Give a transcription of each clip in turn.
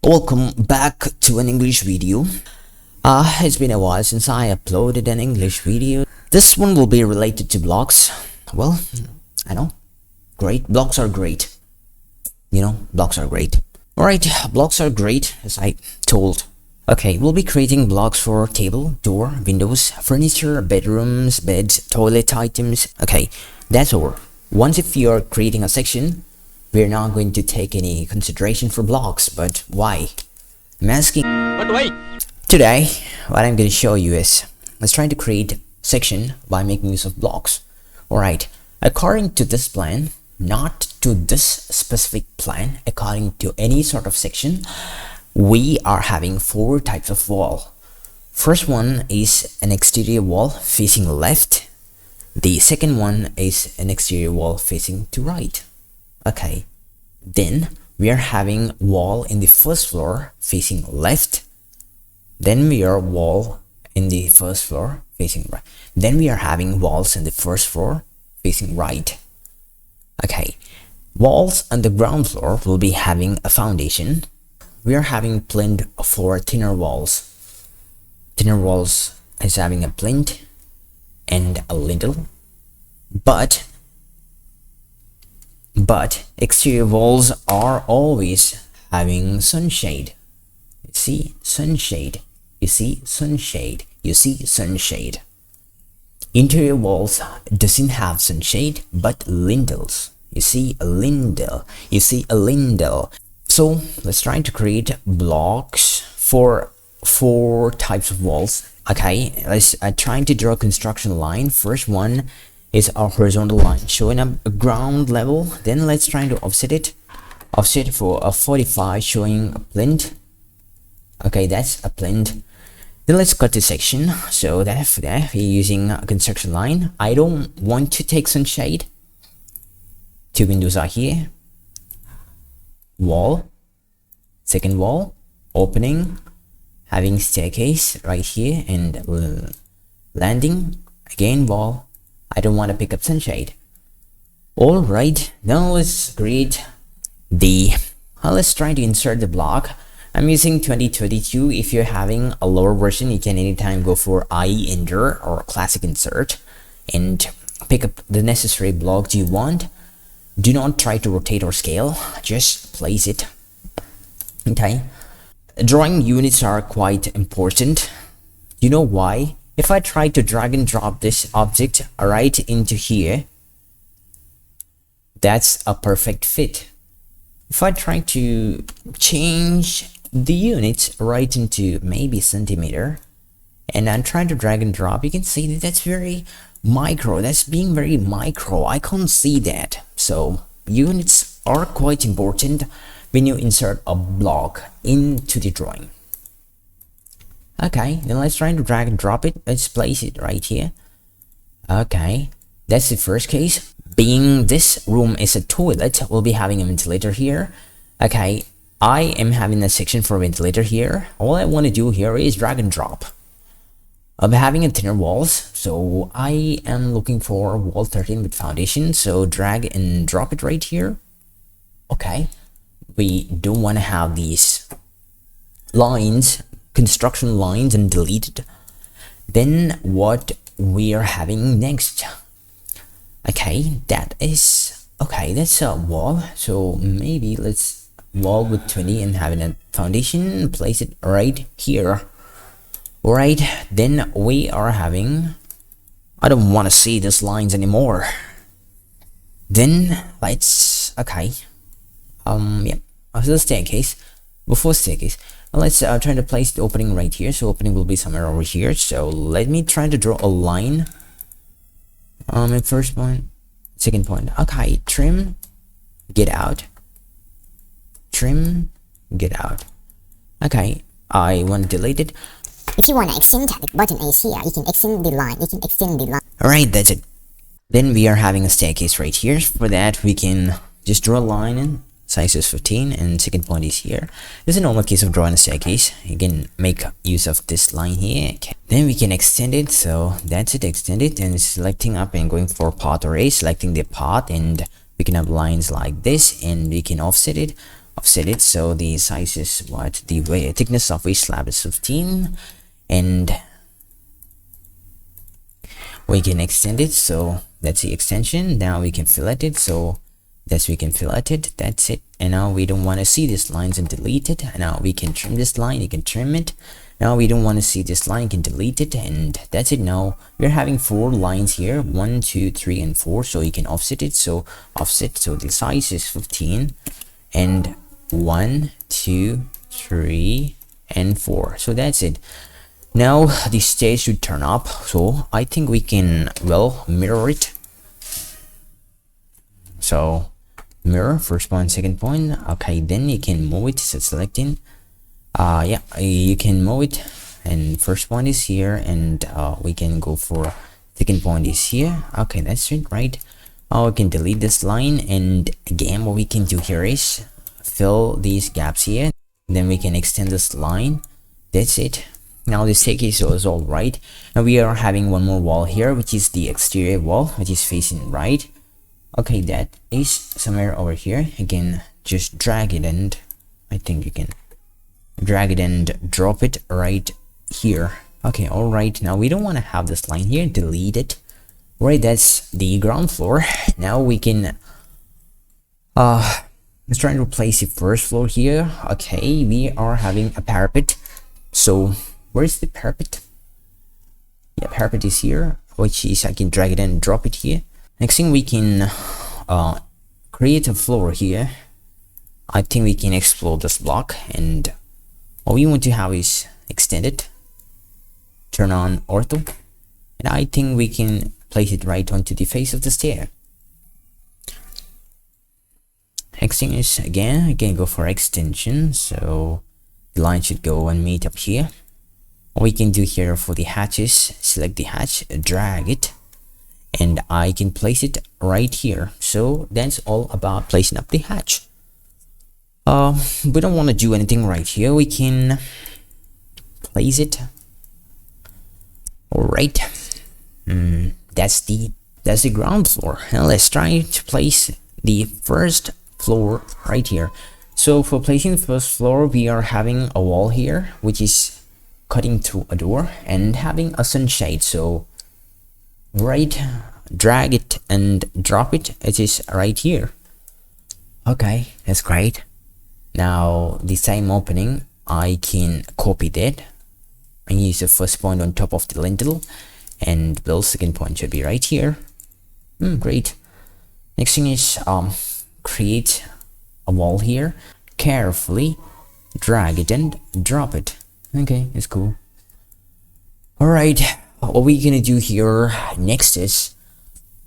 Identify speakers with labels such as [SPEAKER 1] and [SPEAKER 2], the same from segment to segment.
[SPEAKER 1] Welcome back to an English video. It's been a while since I uploaded an English video. This one will be related to blocks. Well, I know. Great. Blocks are great. Blocks are great. Alright, blocks are great, as I told. Okay, we'll be creating blocks for table, door, windows, furniture, bedrooms, beds, toilet items. Okay, that's all. Once if you're creating a section, we're not going to take any consideration for blocks, but why? I'm asking.
[SPEAKER 2] But why?
[SPEAKER 1] Today, what I'm going to show you is, let's try to create section by making use of blocks. Alright, according to this plan, not to this specific plan, according to any sort of section, we are having 4 types of wall. First one is an exterior wall facing left. The second one is an exterior wall facing to right. Okay, then we are having wall in the first floor facing left. Then we are wall in the first floor facing right. Then we are having walls in the first floor facing right. Okay, walls on the ground floor will be having a foundation. We are having plinth for thinner walls. Thinner walls is having a plinth and a lintel. But exterior walls are always having sunshade. You see sunshade. You see sunshade. You see sunshade. Interior walls doesn't have sunshade but lintels. You see a lintel. You see a lintel. So let's try to create blocks for 4 types of walls. Okay, let's try to draw a construction line. First one is a horizontal line showing up a ground level. Then let's try to offset it. Offset for a 45 showing a plinth. Okay, that's a plinth. Then let's cut this section. So that for that we're using a construction line. I don't want to take sunshade. 2 windows are here. Wall. Second wall. Opening. Having staircase right here and landing. Again wall. I don't want to pick up sunshade. Alright, now let's create the let's try to insert the block. I'm using 2032. If you're having a lower version, you can anytime go for IE enter or classic insert and pick up the necessary block you want. Do not try to rotate or scale, just place it. Okay, drawing units are quite important. You know why? If I try to drag and drop this object right into here, that's a perfect fit. If I try to change the units right into maybe centimeter, and I'm trying to drag and drop, you can see that that's very micro. That's being very micro. I can't see that. So units are quite important when you insert a block into the drawing. Okay, then let's try to drag and drop it. Let's place it right here. Okay, that's the first case. Being this room is a toilet, we'll be having a ventilator here. Okay, I am having a section for ventilator here. All I want to do here is drag and drop. I'm having a thinner walls, so I am looking for wall 13 with foundation. So drag and drop it right here. Okay, we don't want to have these lines, construction lines, and deleted. Then what we are having next? Okay, that's a wall. So maybe let's wall with 20 and having a foundation, place it right here. Alright, then we are having, I don't want to see these lines anymore. Then let's, okay, yeah, after the staircase, before staircase, let's try to place the opening right here. So opening will be somewhere over here. So let me try to draw a line. First point, second point. Okay, trim, get out. Trim, get out. Okay, I want to delete it.
[SPEAKER 3] If you want to extend, the button is here. You can extend the line. You can extend the line.
[SPEAKER 1] Alright, that's it. Then we are having a staircase right here. For that, we can just draw a line in. Size is 15 and second point is here. This is a normal case of drawing a staircase. You can make use of this line here. Okay. Then we can extend it. So that's it, extend it, and selecting up and going for path array, selecting the path, and we can have lines like this, and we can offset it. offset it, so the size is what, the thickness of waist slab is 15, and we can extend it, so that's the extension. Now we can fillet it, so that's, we can fillet it, that's it. And now we don't want to see these lines and delete it. And now we can trim this line, you can trim it. Now we don't want to see this line, you can delete it, and that's it. Now we're having 4 lines here, 1 2 3 and 4, so you can offset it, so offset, so the size is 15, and 1 2 3 and 4, so that's it. Now the stage should turn up, so I think we can, well, mirror it. So mirror, first point, second point. Okay, then you can move it, so selecting, yeah, you can move it, and first point is here, and we can go for second point is here. Okay, that's it, right? We can delete this line, and again what we can do here is fill these gaps here, then we can extend this line. That's it. Now the staircase is all right. Now we are having one more wall here, which is the exterior wall, which is facing right. Okay, that is somewhere over here. Again, just drag it, and I think you can drag it and drop it right here. Okay, all right. Now we don't want to have this line here, delete it. Right, that's the ground floor. Now we can let's try and replace the first floor here. Okay, we are having a parapet, so where's the parapet? Yeah, parapet is here, which is, I can drag it and drop it here. Next thing, we can create a floor here. I think we can explode this block, and what we want to have is extend it, turn on ortho, and I think we can place it right onto the face of the stair. Next thing is, again go for extension, so the line should go and meet up here. What we can do here for the hatches, select the hatch, drag it, and I can place it right here. So that's all about placing up the hatch. We don't want to do anything right here. We can place it. All right. That's the ground floor. Now let's try to place the first floor right here. So for placing the first floor, we are having a wall here, which is cutting through a door and having a sunshade. So right, drag it and drop it. It is right here. Okay, that's great. Now the same opening, I can copy that and use the first point on top of the lintel, and the second point should be right here. Great. Next thing is create a wall here, carefully drag it and drop it. Okay, it's cool. All right, what we're gonna do here next is,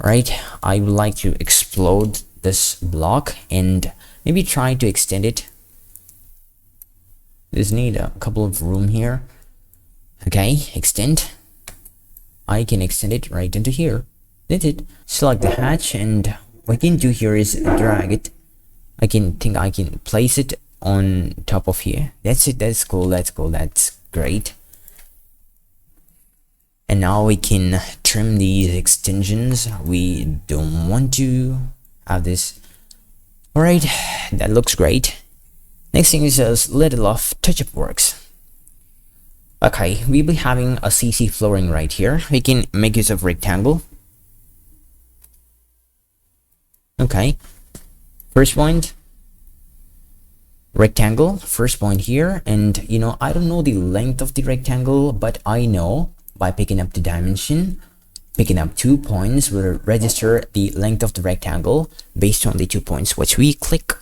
[SPEAKER 1] right, I would like to explode this block and maybe try to extend it. Just need a couple of room here. Okay, extend. I can extend it right into here. That's it. Select the hatch, and what I can do here is drag it. I can place it on top of here. That's it. That's cool. That's cool. That's great. And now we can trim these extensions. We don't want to have this. All right, that looks great. Next thing is a little of touch-up works. Okay, we'll be having a CC flooring right here. We can make use of rectangle. Okay, first point, rectangle, first point here, and you know, I don't know the length of the rectangle, but I know by picking up the dimension, picking up 2 points will register the length of the rectangle based on the 2 points which we click.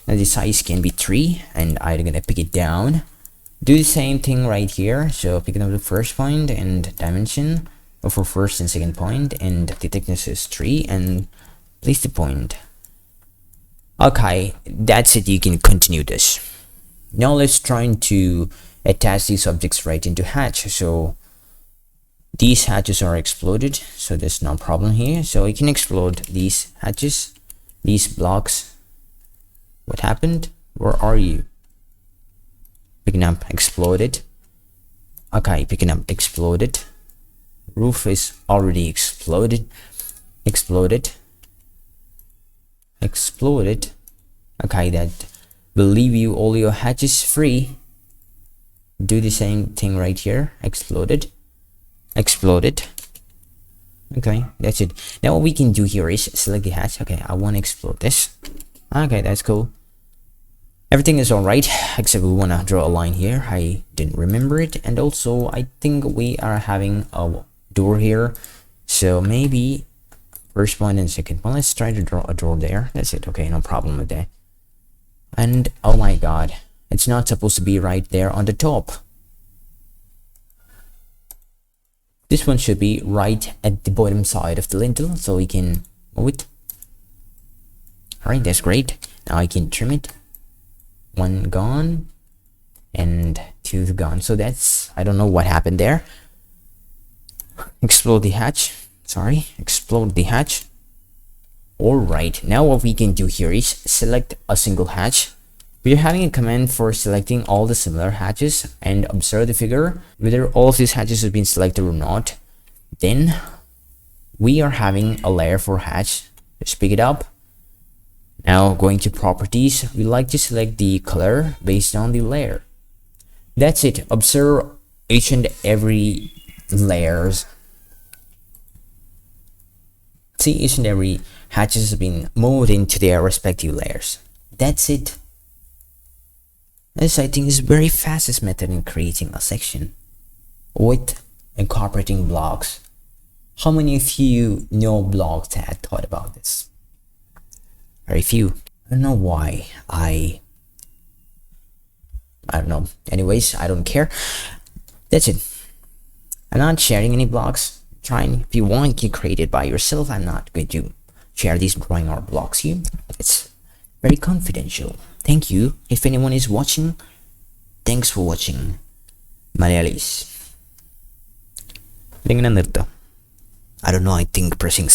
[SPEAKER 1] Now the size can be 3, and I'm gonna pick it down. Do the same thing right here. So picking up the first point and dimension for first and second point, and the thickness is 3, and place the point. Okay, that's it. You can continue this. Now let's try to attach these objects right into hatch. So these hatches are exploded, so there's no problem here. So you can explode these hatches, these blocks. What happened? Where are you? Picking up, exploded. Okay, picking up, exploded. Roof is already exploded. Exploded. Okay, that will leave you all your hatches free. Do the same thing right here. Explode it. Okay, that's it. Now what we can do here is select the hatch. Okay, I want to explode this. Okay, that's cool. Everything is alright, except we want to draw a line here. I didn't remember it. And also, I think we are having a door here. So maybe first point and second point. Let's try to draw a door there. That's it. Okay, no problem with that. And oh my god, it's not supposed to be right there on the top. This one should be right at the bottom side of the lintel, so we can move it. Alright, that's great. Now I can trim it. One gone and two gone. So that's, I don't know what happened there. Explode the hatch. Sorry, explode the hatch. Alright, now what we can do here is select a single hatch. We are having a command for selecting all the similar hatches and observe the figure whether all of these hatches have been selected or not. Then we are having a layer for hatch. Just pick it up. Now going to properties, we like to select the color based on the layer. That's it. Observe each and every layers. See, each and every hatches have been moved into their respective layers. That's it. This, I think, is very fastest method in creating a section with incorporating blocks. How many of you know blocks that thought about this? Very few. I don't know why. I don't know. Anyways, I don't care. That's it. I'm not sharing any blocks. Trying, if you want, you can create it by yourself. I'm not going to share these drawing or blocks here. It's very confidential. Thank you. If anyone is watching, thanks for watching. Malayalis. I don't know, I think pressing